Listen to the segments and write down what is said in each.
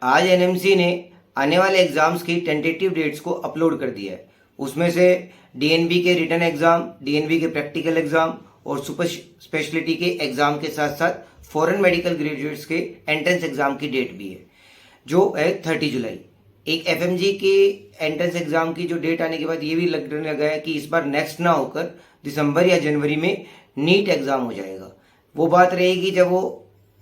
आज एनएमसी ने आने वाले एग्जाम्स की टेंटेटिव डेट्स को अपलोड कर दिया है। उसमें से डीएनबी के रिटन एग्जाम, डीएनबी के प्रैक्टिकल एग्जाम और सुपर स्पेशलिटी के एग्जाम के साथ साथ फॉरेन मेडिकल ग्रेजुएट्स के एंट्रेंस एग्जाम की डेट भी है, जो है 30 जुलाई। एक एफएमजी के एंट्रेंस एग्जाम की जो डेट आने के बाद ये भी लगने लगा है कि इस बार नेक्स्ट ना होकर दिसंबर या जनवरी में नीट एग्जाम हो जाएगा। वो बात रहेगी जब वो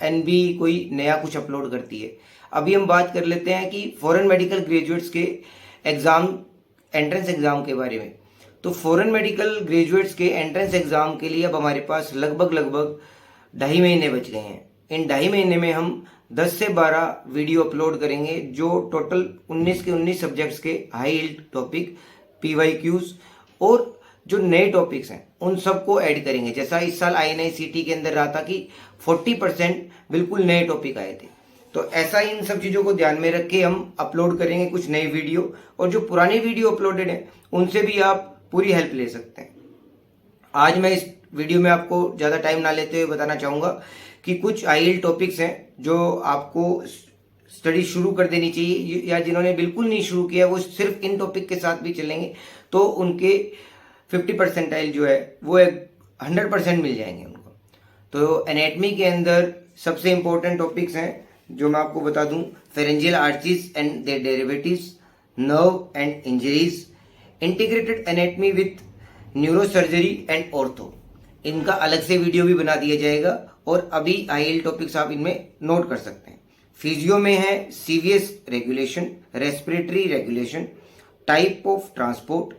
एनबी कोई नया कुछ अपलोड करती है। अभी हम बात कर लेते हैं कि फॉरेन मेडिकल ग्रेजुएट्स के एग्जाम, एंट्रेंस एग्जाम के बारे में। तो फॉरेन मेडिकल ग्रेजुएट्स के एंट्रेंस एग्जाम के लिए अब हमारे पास लगभग 2.5 महीने बच गए हैं। इन 2.5 महीने में हम 10 से 12 वीडियो अपलोड करेंगे, जो टोटल 19 के 19 सब्जेक्ट्स के हाई यील्ड टॉपिक, पीवाईक्यूज और जो नए टॉपिक्स हैं उन सबको ऐड करेंगे। जैसा इस साल INICT के अंदर रहा था कि 40% बिल्कुल नए टॉपिक आए थे, तो ऐसा इन सब चीज़ों को ध्यान में रख के हम अपलोड करेंगे कुछ नए वीडियो, और जो पुरानी वीडियो अपलोडेड है उनसे भी आप पूरी हेल्प ले सकते हैं। आज मैं इस वीडियो में आपको ज़्यादा टाइम ना लेते हुए बताना चाहूँगा कि कुछ आईएल टॉपिक्स हैं जो आपको स्टडी शुरू कर देनी चाहिए, या जिन्होंने बिल्कुल नहीं शुरू किया वो सिर्फ इन टॉपिक के साथ भी चलेंगे तो उनके 50% जो है वो 100% मिल जाएंगे उनको। तो एनेटमी के अंदर सबसे इंपॉर्टेंट टॉपिक्स हैं जो मैं आपको बता दूं: pharyngeal arches and their derivatives, nerve and injuries, integrated anatomy with neurosurgery and ortho. इनका अलग से वीडियो भी बना दिया जाएगा और अभी आईएल टॉपिक्स आप इनमें नोट कर सकते हैं। फिजियो में है CVS regulation, respiratory regulation, type of transport,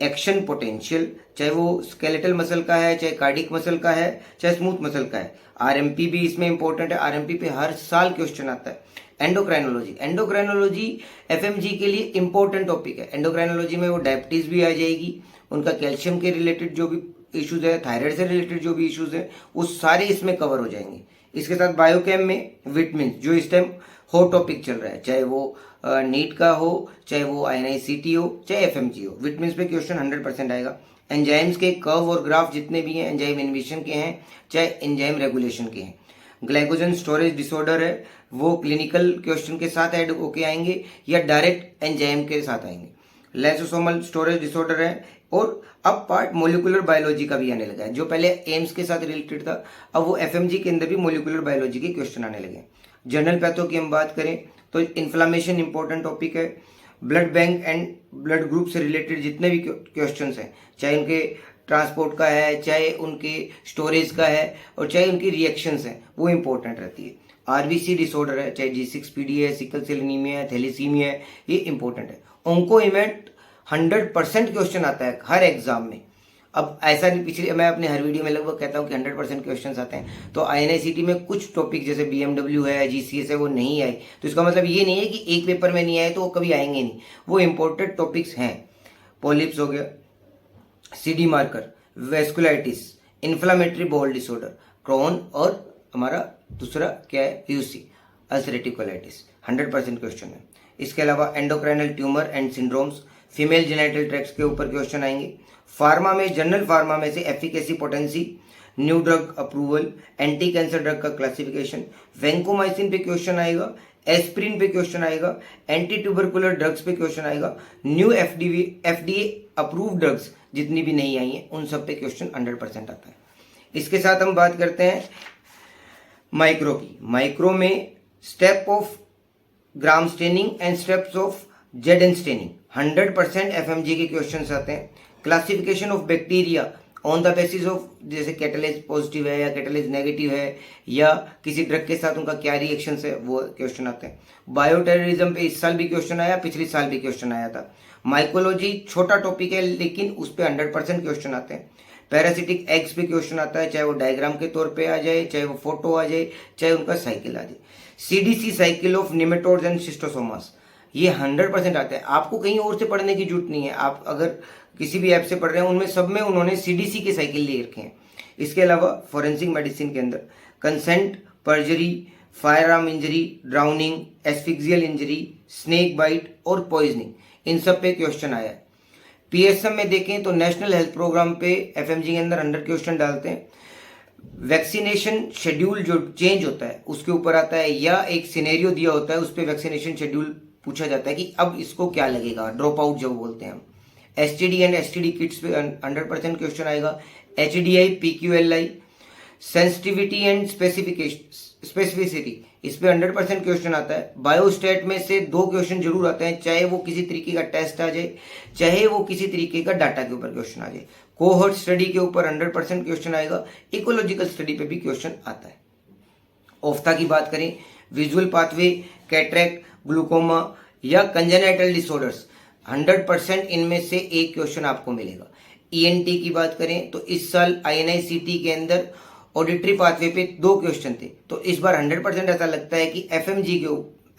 action potential, चाहे वो स्केलेटल मसल का है, चाहे कार्डिक मसल का है, चाहे स्मूथ मसल का है। आरएमपी भी इसमें इंपॉर्टेंट है, आरएमपी पे हर साल क्वेश्चन आता है। एंडोक्राइनोलॉजी, एंडोक्राइनोलॉजी एफएमजी के लिए इंपॉर्टेंट टॉपिक है। एंडोक्राइनोलॉजी में वो डायबिटीज भी आ जाएगी, उनका कैल्शियम के रिलेटेड जो भी इश्यूज है, थायराइड से रिलेटेड जो भी इश्यूज है, वो सारे इसमें कवर हो जाएंगे। इसके साथ बायोकेम में विटामिन, जो इस टाइम हॉट टॉपिक चल रहा है, चाहे वो नीट का हो, चाहे वो INICT हो, चाहे एफएमजी हो, विटामिन पे क्वेश्चन 100% आएगा। एंजाइम्स के कर्व और ग्राफ जितने भी हैं, एंजाइम इनहिबिशन के हैं चाहे एंजाइम रेगुलेशन के हैं। ग्लाइकोजन स्टोरेज डिसऑर्डर है, वो क्लिनिकल क्वेश्चन के साथ ऐड होके आएंगे या डायरेक्ट एंजाइम के साथ आएंगे। लाइसोसोमल स्टोरेज डिसऑर्डर है, और अब पार्ट मोलिकुलर बायोलॉजी का भी आने लगा है। जो पहले एम्स के साथ रिलेटेड था, अब वो एफएमजी के अंदर भी मोलिकुलर बायोलॉजी के क्वेश्चन आने लगे। जनरल पैथो की हम बात करें तो इन्फ्लामेशन इंपॉर्टेंट टॉपिक है। Blood bank and blood group से रिलेटेड जितने भी क्वेश्चंस हैं, चाहे उनके ट्रांसपोर्ट का है, चाहे उनके स्टोरेज का है, और चाहे उनकी रिएक्शंस हैं, वो इंपॉर्टेंट रहती है। आरबीसी डिसऑर्डर है, चाहे G6PD है, सिकल सेल एनीमिया है, थैलेसीमिया है, ये इंपॉर्टेंट है। ओंको इमेट 100% क्वेश्चन आता है हर एग्जाम में। अब ऐसा नहीं, पिछले मैं अपने हर वीडियो में लगभग कहता हूँ कि 100% क्वेश्चन आते हैं, तो INICT में कुछ टॉपिक जैसे BMW है, GCS है, वो नहीं आए, तो इसका मतलब ये नहीं है कि एक पेपर में नहीं आए तो वो कभी आएंगे नहीं, वो इंपॉर्टेंट टॉपिक्स हैं। पॉलिप्स हो गया, CD marker, vasculitis, inflammatory bowel disorder, Crohn, और हमारा दूसरा क्या है, UC, अल्सरेटिव कोलाइटिस, 100% क्वेश्चन है। इसके अलावा endocrinal tumour and syndromes, female genital tract के ऊपर क्वेश्चन आएंगे। फार्मा में, जनरल फार्मा में से efficacy, potency, new drug approval, anti cancer drug का क्लासिफिकेशन, वैंकोमाइसिन पे क्वेश्चन आएगा, एस्प्रिन पे क्वेश्चन आएगा, एंटी ट्यूबरकुलर ड्रग्स पे क्वेश्चन आएगा, न्यू FDA अप्रूव्ड ड्रग्स जितनी भी नहीं आई हैं उन सब पे क्वेश्चन 100% आता है। इसके साथ हम बात करते हैं माइक्रो की। माइक्रो में step of gram staining and steps of ZN staining, 100% FMG के क्वेश्चंस आते हैं। Classification of bacteria on the basis of, जैसे कैटलेज पॉजिटिव है या कैटलेज नेगेटिव है, या किसी ड्रग के साथ उनका क्या रिएक्शंस है, वो क्वेश्चन आते हैं। बायोटेररिज्म पे इस साल भी क्वेश्चन आया, पिछले साल भी क्वेश्चन आया था। माइकोलॉजी छोटा टॉपिक है लेकिन उस पर 100% क्वेश्चन आते हैं। पैरासिटिक एग्स पे क्वेश्चन आता है, चाहे वो डायग्राम के तौर पे आ जाए, चाहे वो फोटो आ जाए, चाहे उनका साइकिल आ जाए। CDC cycle of nematodes and schistosomas, ये 100% आता है। आपको कहीं और से पढ़ने की जरूरत नहीं है, आप अगर किसी भी ऐप से पढ़ रहे हैं उनमें सब में उन्होंने CDC के साइकिल ले रखे हैं। इसके अलावा फॉरेंसिक मेडिसिन के अंदर consent, perjury, firearm injury, drowning, asphyxial injury, snake bite और पॉइजनिंग, इन सब पे क्वेश्चन आया है। PSM में देखें तो नेशनल हेल्थ प्रोग्राम पे एफएमजी के अंदर 100 क्वेश्चन डालते हैं। वैक्सीनेशन शेड्यूल जो चेंज होता है उसके ऊपर आता है, या एक सिनेरियो दिया होता है उस पर वैक्सीनेशन शेड्यूल पूछा जाता है कि अब इसको क्या लगेगा, ड्रॉप आउट जो बोलते हैं हम। एसटीडी एंड एसटीडी किट्स पे 100% क्वेश्चन आएगा। HDI, PQLI, sensitivity and specificity, इस पे 100% क्वेश्चन आता है। बायोस्टैट में से 2 क्वेश्चन जरूर आते हैं, चाहे वो किसी तरीके का टेस्ट आ जाए, चाहे वो किसी तरीके का डाटा के ऊपर क्वेश्चन आ जाए। कोहॉर्ट स्टडी के ऊपर 100% क्वेश्चन आएगा। इकोलॉजिकल स्टडी पे भी क्वेश्चन आता है। ओफ्था की बात करें, विजुअल पाथवे, कैटरेक्ट, ग्लूकोमा या कंजेनाइटल डिसऑर्डर्स, 100% इनमें से एक क्वेश्चन आपको मिलेगा। ईएनटी की बात करें तो इस साल आईएनआईसीटी के अंदर ऑडिटरी पाथवे पे 2 क्वेश्चन थे, तो इस बार 100% ऐसा लगता है कि एफएमजी के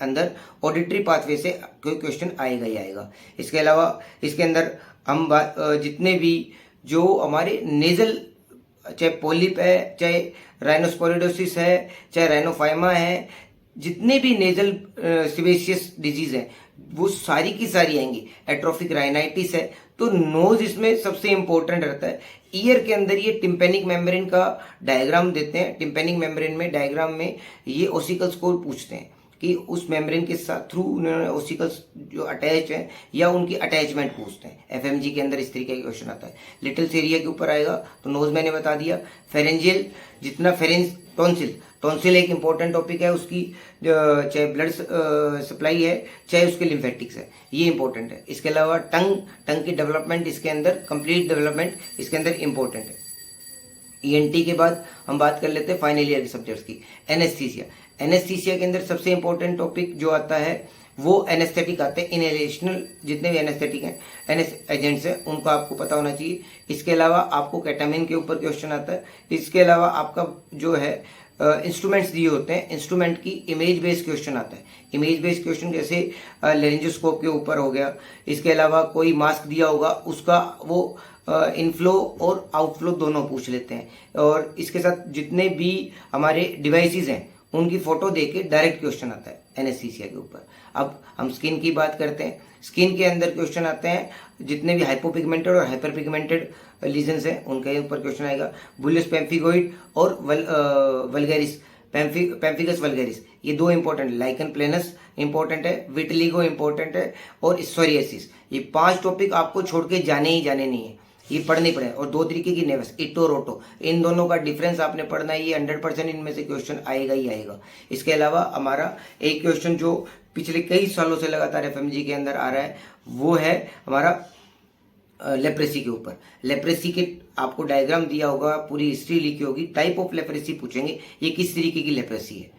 अंदर ऑडिटरी पाथवे से कोई क्वेश्चन आएगा ही आएगा। इसके अलावा इसके अंदर हम जितने भी जो हमारे नेजल, चाहे पोलिप है, चाहे राइनोस्पोरिडोसिस है, चाहे राइनोफाइमा है, जितने भी नेजल सिवेशियस डिजीज है वो सारी की सारी आएंगी। एट्रोफिक राइनाइटिस है, तो नोज इसमें सबसे इंपॉर्टेंट रहता है। ईयर के अंदर ये टिम्पेनिक मेम्ब्रेन का डायग्राम देते हैं। टिम्पेनिक मेम्ब्रेन में डायग्राम में ये ओसिकल्स को पूछते हैं कि उस मेम्ब्रेन के साथ थ्रू ओसिकल्स जो अटैच हैं या उनकी अटैचमेंट पूछते हैं। एफएमजी के अंदर इस तरीके का क्वेश्चन आता है। लिटिल एरिया के ऊपर आएगा तो नोज मैंने बता दिया। फेरेंजियल, जितना फेरेंज, टॉन्सिल एक इंपॉर्टेंट टॉपिक है, उसकी चाहे ब्लड सप्लाई है चाहे उसके लिम्फेटिक्स है, ये इंपॉर्टेंट है। इसके अलावा टंग की डेवलपमेंट, इसके अंदर कंप्लीट डेवलपमेंट इसके अंदर इंपॉर्टेंट है। ईएनटी के बाद हम बात कर लेते हैं फाइनल ईयर के सब्जेक्ट्स की। एनेस्थीसिया के अंदर सबसे इंपॉर्टेंट टॉपिक जो आता है वो एनेस्थेटिक आते हैं। इनहेलेशनल जितने भी एनेस्थेटिक हैं, एजेंट्स हैं, उनको आपको पता होना चाहिए। इसके अलावा आपको केटामिन के ऊपर क्वेश्चन आता है। इसके अलावा आपका जो है इंस्ट्रूमेंट्स दिए होते हैं, इंस्ट्रूमेंट की इमेज बेस्ड क्वेश्चन आता है। इमेज बेस्ड क्वेश्चन जैसे लेरिंजोस्कोप के ऊपर हो गया। इसके अलावा कोई मास्क दिया होगा, उसका वो इनफ्लो और आउटफ्लो दोनों पूछ लेते हैं। और इसके साथ जितने भी हमारे डिवाइसेस हैं उनकी फोटो देके डायरेक्ट क्वेश्चन आता है एनेस्थीसिया के ऊपर। अब हम स्किन की बात करते हैं। स्किन के अंदर क्वेश्चन आते हैं जितने भी हाइपोपिगमेंटेड और हाइपरपिगमेंटेड लीजन्स हैं उनके ऊपर क्वेश्चन आएगा। बुलियस पेम्फिगोइड और वल्गेरिस, पेम्फिगस वल्गेरिस, ये 2 इंपॉर्टेंट। लाइकन प्लेनस इंपॉर्टेंट है, विटिलिगो इंपॉर्टेंट है और सोरियासिस। ये 5 टॉपिक आपको छोड़ के जाने ही जाने नहीं है, ये पढ़नी पड़े। और 2 तरीके की नेवस, इटो रोटो, इन दोनों का डिफरेंस आपने पढ़ना है। ये 100% इनमें से क्वेश्चन आएगा ही आएगा। इसके अलावा हमारा एक क्वेश्चन जो पिछले कई सालों से लगातार एफएमजी के अंदर आ रहा है वो है हमारा लेप्रेसी के ऊपर। लेप्रेसी के आपको डायग्राम दिया होगा, पूरी हिस्ट्री लिखी होगी, टाइप ऑफ लेप्रेसी पूछेंगे, ये किस तरीके की लेप्रेसी है।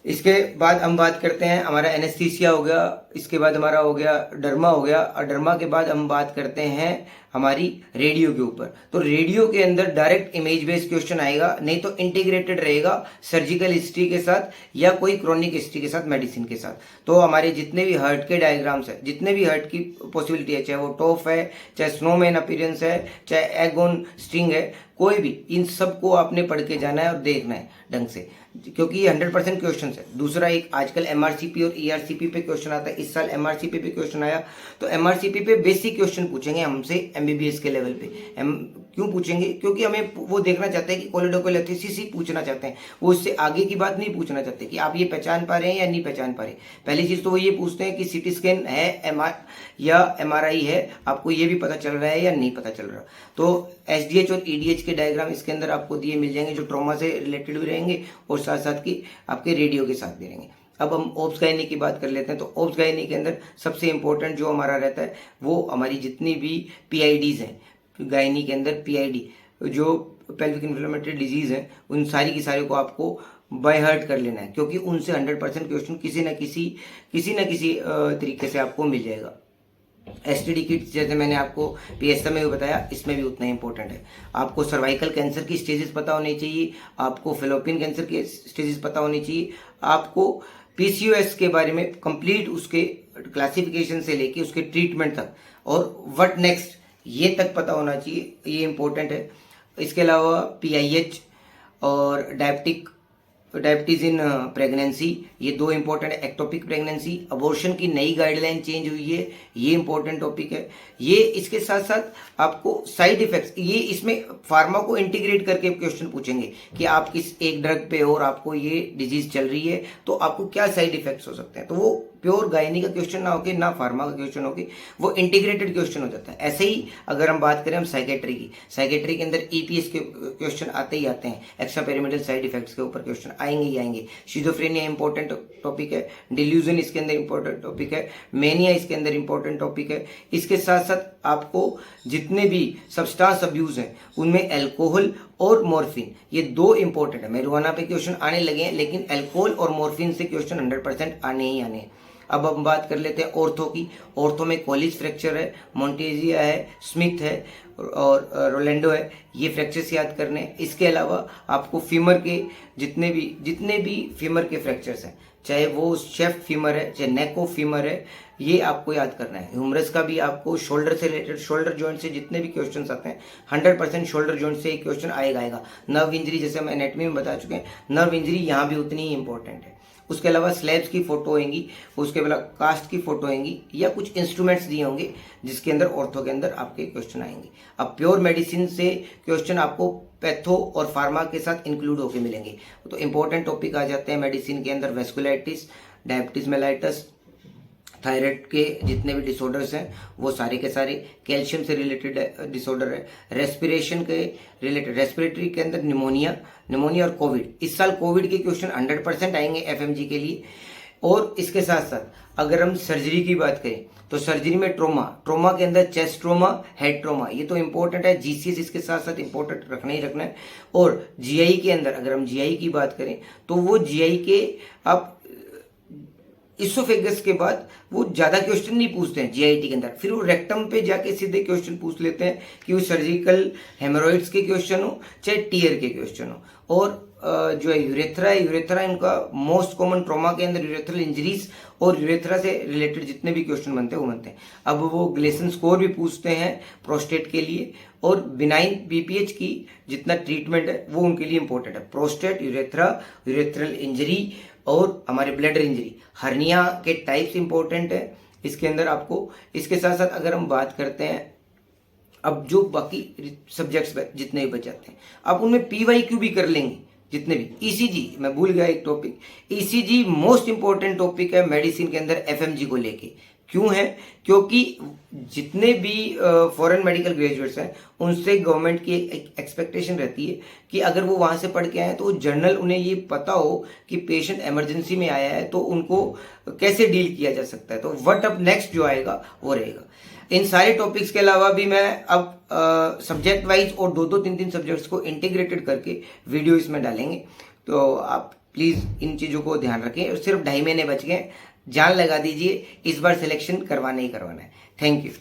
इसके बाद हम बात करते हैं, हमारा एनेस्थीसिया हो गया, इसके बाद हमारा हो गया डर्मा हो गया, और डर्मा के बाद हम बात करते हैं हमारी रेडियो के ऊपर। तो रेडियो के अंदर डायरेक्ट इमेज बेस्ड क्वेश्चन आएगा, नहीं तो इंटीग्रेटेड रहेगा सर्जिकल हिस्ट्री के साथ या कोई क्रोनिक हिस्ट्री के साथ, मेडिसिन के साथ। तो हमारे जितने भी हर्ट के डायग्राम्स है, जितने भी हर्ट की पॉसिबिलिटी है, चाहे वो टॉफ है, चाहे स्नोमैन अपीयरेंस है, चाहे एग ऑन स्ट्रिंग है, कोई भी, इन सबको आपने पढ़ के जाना है और देखना है ढंग से, क्योंकि ये 100% क्वेश्चन है। दूसरा एक आजकल एमआरसीपी और ईआरसीपी पे क्वेश्चन आता है। इस साल एमआरसीपी पे क्वेश्चन आया, तो एमआरसीपी पे बेसिक क्वेश्चन पूछेंगे हमसे एमबीबीएस के लेवल पे। क्यों पूछेंगे? क्योंकि हमें वो देखना चाहते हैं कि कोलिडोकोलेप्सिस ही पूछना चाहते हैं, वो उससे आगे की बात नहीं पूछना चाहते कि आप ये पहचान पा रहे हैं या नहीं पहचान पा रहे। पहली चीज तो वो ये पूछते हैं कि सीटी स्कैन है या एमआरआई है, आपको ये भी पता चल रहा है या नहीं पता चल रहा। तो एसडीएच और ईडीएच के डायग्राम इसके अंदर आपको दिए मिल जाएंगे, जो ट्रॉमा से रिलेटेड भी रहेंगे और साथ साथ की आपके रेडियो के साथ भी रहेंगे। अब हम ओब्स गायनी की बात कर लेते हैं। तो ओब्स गायनी के अंदर सबसे इंपॉर्टेंट जो हमारा रहता है वो हमारी जितनी भी पीआईडीज हैं, गायनी के अंदर पीआईडी जो पेल्विक इन्फ्लेमेटरी डिजीज है, उन सारी की सारी को आपको बाय हार्ट कर लेना है, क्योंकि उनसे 100% क्वेश्चन किसी न किसी तरीके से आपको मिल जाएगा। एसटीडी किट्स जैसे मैंने आपको पीएसएम में भी बताया, इसमें भी उतना इंपॉर्टेंट है। आपको सर्वाइकल कैंसर की स्टेजेस पता होनी चाहिए, आपको फेलोपियन कैंसर की स्टेजेस पता होनी चाहिए, आपको पीसीओएस के बारे में कंप्लीट उसके क्लासिफिकेशन से लेके उसके ट्रीटमेंट तक और व्हाट नेक्स्ट ये तक पता होना चाहिए, ये इंपॉर्टेंट है। इसके अलावा पीआईएच और डायबिटिक डायबिटीज इन प्रेगनेंसी, ये 2 इंपॉर्टेंट है। एक्टोपिक प्रेगनेंसी, अबॉर्शन की नई गाइडलाइन चेंज हुई है, ये इंपॉर्टेंट टॉपिक है। ये इसके साथ साथ आपको साइड इफेक्ट्स, ये इसमें फार्मा को इंटीग्रेट करके क्वेश्चन पूछेंगे कि आप किस एक ड्रग पे और आपको ये डिजीज चल रही है तो आपको क्या साइड इफेक्ट्स हो सकते हैं। तो वो प्योर गायनी का क्वेश्चन ना होके ना फार्मा का क्वेश्चन होके वो इंटीग्रेटेड क्वेश्चन हो जाता है। ऐसे ही अगर हम बात करें हम साइकेट्री की, साइकेट्री के अंदर ईपीएस के क्वेश्चन आते ही आते हैं, एक्स्ट्रा पेरिमेटल साइड इफेक्ट्स के ऊपर क्वेश्चन आएंगे ही आएंगे। शिजोफ्रेनिया इंपॉर्टेंट टॉपिक है, डिल्यूजन इसके अंदर इंपॉर्टेंट टॉपिक है, मेनिया इसके अंदर इंपॉर्टेंट टॉपिक है। इसके साथ साथ आपको जितने भी सब्सटेंस अब्यूज हैं उनमें अल्कोहल और मॉर्फिन, ये 2 इंपॉर्टेंट है। मैरिजुआना पे क्वेश्चन आने लगे हैं लेकिन अल्कोहल और मॉर्फिन से क्वेश्चन 100% आने ही आने हैं। अब हम बात कर लेते हैं ऑर्थो की। ऑर्थो में कॉलिस फ्रैक्चर है, मोंटेजिया है, स्मिथ है और रोलेंडो है, ये फ्रैक्चर्स याद करने हैं। इसके अलावा आपको फीमर के जितने भी फीमर के फ्रैक्चर्स हैं, चाहे वो शेफ फीमर है चाहे नेको फीमर है, ये आपको याद करना है। ह्यूमरस का भी आपको शोल्डर से रिलेटेड, शोल्डर जॉइंट से जितने भी क्वेश्चंस आते हैं 100% शोल्डर जॉइंट से एक क्वेश्चन आएगा। नर्व इंजरी जैसे हम एनेटमी में बता चुके हैं, नर्व इंजरी यहाँ भी उतनी ही इंपॉर्टेंट है। उसके अलावा स्लैब्स की फोटो होंगी, उसके अलावा कास्ट की फोटो होंगी या कुछ इंस्ट्रूमेंट्स दिए होंगे जिसके अंदर ऑर्थो के अंदर आपके क्वेश्चन आएंगे। अब प्योर मेडिसिन से क्वेश्चन आपको पैथो और फार्मा के साथ इंक्लूड होके मिलेंगे। तो इंपॉर्टेंट टॉपिक आ जाते हैं मेडिसिन के अंदर, वेस्कुलाइटिस, डायबिटीज मेलाइटस, थायराइड के जितने भी डिसऑर्डर्स हैं वो सारे के सारे, कैल्शियम से रिलेटेड डिसऑर्डर है, रेस्पिरेशन के रिलेटेड, रेस्पिरेटरी के अंदर निमोनिया और कोविड। इस साल कोविड के क्वेश्चन 100% आएंगे एफएमजी के लिए। और इसके साथ साथ अगर हम सर्जरी की बात करें तो सर्जरी में ट्रोमा के अंदर चेस्ट ट्रोमा, हेड ट्रोमा, ये तो इंपॉर्टेंट है। जीसीएस इसके साथ साथ इंपॉर्टेंट रखना ही रखना है। और जीआई के अंदर अगर हम जीआई की बात करें तो वो जीआई के आप इसोफेगस के बाद वो ज्यादा क्वेश्चन नहीं पूछते हैं जीआईटी के अंदर, फिर वो रेक्टम पे जाके सीधे क्वेश्चन पूछ लेते हैं कि वो सर्जिकल हेमोरॉइड्स के क्वेश्चन हो चाहे टीयर के क्वेश्चन हो। और जो है यूरेथ्रा इनका मोस्ट कॉमन ट्रॉमा के अंदर यूरेथ्रल इंजरीज और यूरेथ्रा से रिलेटेड जितने भी क्वेश्चन बनते हैं वो बनते हैं। अब वो ग्लेसन स्कोर भी पूछते हैं प्रोस्टेट के लिए, और बिनाइन बीपीएच की जितना ट्रीटमेंट है वो उनके लिए इंपॉर्टेंट है। प्रोस्टेट, यूरेथ्रल इंजरी और हमारे ब्लैडर इंजरी, हर्निया के टाइप्स इंपॉर्टेंट है इसके अंदर आपको। इसके साथ साथ अगर हम बात करते हैं अब जो बाकी सब्जेक्ट्स जितने भी बच जाते हैं आप उनमें पीवाईक्यू भी कर लेंगे जितने भी। ईसीजी मैं भूल गया एक topic, ECG most important topic है मेडिसिन के अंदर एफएमजी को लेके। क्यों है? क्योंकि जितने भी फॉरेन मेडिकल ग्रेजुएट्स हैं उनसे गवर्नमेंट की एक एक्सपेक्टेशन रहती है कि अगर वो वहां से पढ़ के आए तो जर्नल उन्हें ये पता हो कि पेशेंट इमरजेंसी में आया है तो उनको कैसे डील किया जा सकता है। तो व्हाट अब नेक्स्ट जो आएगा वो रहेगा। इन सारे टॉपिक्स के अलावा भी मैं अब सब्जेक्ट वाइज और 2-2, 3-3 सब्जेक्ट्स को इंटीग्रेटेड करके वीडियो इसमें डालेंगे। तो आप प्लीज इन चीजों को ध्यान रखें। और सिर्फ 2.5 महीने बच गए, जान लगा दीजिए, इस बार सिलेक्शन करवाना ही करवाना है। Thank you.